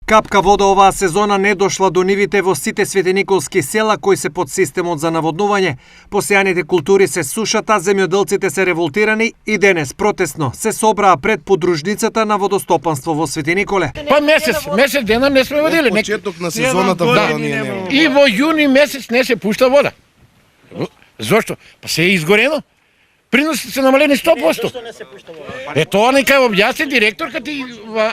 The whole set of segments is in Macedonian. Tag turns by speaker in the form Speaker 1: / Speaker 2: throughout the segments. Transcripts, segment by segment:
Speaker 1: Капка вода оваа сезона не дошла до нивите во сите светениколски села кои се под системот за наводнување. Посејаните култури се сушат, а земјоделците се револтирани и денес протестно се собраа пред подружницата на водостопанство во Светениколе.
Speaker 2: Па месец дена не сме водили.
Speaker 3: Почеток на сезоната вода ние нема.
Speaker 2: И во јуни месец не се пушта вода. Зошто? Па се е изгорено. Приносите се намалени 100%. Тоа нека објасни директорката и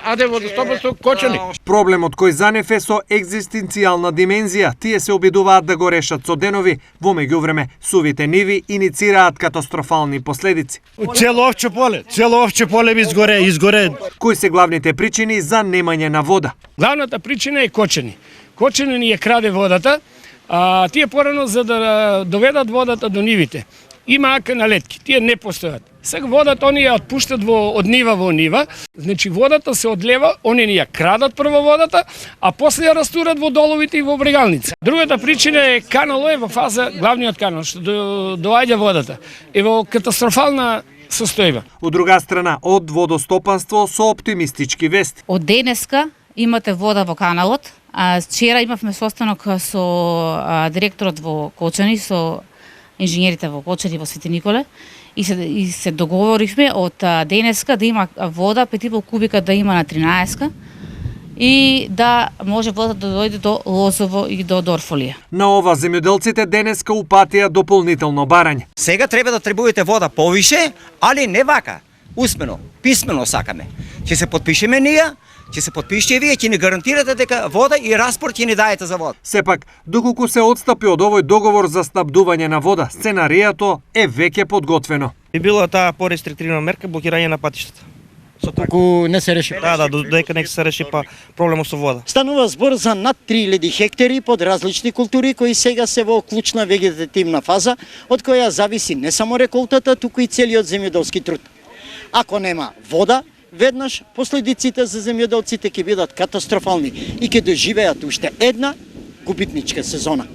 Speaker 2: АД водостопанство Кочани.
Speaker 1: Проблемот кој за нив е со екзистенцијална димензија. Тие се обидуваат да го решат со денови, во меѓувреме сувите ниви иницираат катастрофални последици.
Speaker 4: Цело овче поле би изгоре.
Speaker 1: Кои се главните причини за немање на вода?
Speaker 5: Главната причина е Кочани. Кочани ни ја краде водата, а тие порано за да доведат водата до нивите. Има каналетки, тие не постојат. Сега водата они ја отпуштат од нива во нива, значи водата се одлева, они ни ја крадат прво водата, а после ја растурат во доловите и во брегалница. Другата причина е канало е во фаза, главниот канал, што доаѓа водата, е во катастрофална состојба.
Speaker 1: Од друга страна, од водостопанство со оптимистички вести.
Speaker 6: Од денеска имате вода во каналот, а вчера имавме состанок со директорот во Кочани, со инженерите во Кочани во Свети Николе и се договоривме од денеска да има вода 5,5 кубика да има на 13 и да може водата да дојде до Лозово и до Дорфолија.
Speaker 1: На ова земјоделците денеска упатија дополнително барање.
Speaker 7: Сега треба да требувате вода повише, али не вака, усмено, писмено сакаме. Ќе се подпишеме ние, ќе се подпишете вие, ќе ни гарантирате дека вода и распорт ќе ни даете за вода.
Speaker 1: Сепак, доколку се отстапи од овој договор за снабдување на вода, сценаријато е веќе подготвено.
Speaker 8: Би била таа порестриктивна мерка блокирање на патиштата.
Speaker 4: Доколку не се реши.
Speaker 8: Да, додека не се реши па проблемот со вода.
Speaker 9: Станува збор за над 3000 хектари под различни култури кои сега се во клучна вегетативна фаза, од која зависи не само реколтата, туку и целиот земјоделски труд. Ако нема вода, веднаш последиците за земјоделците ќе бидат катастрофални и ќе доживеат уште една губитничка сезона.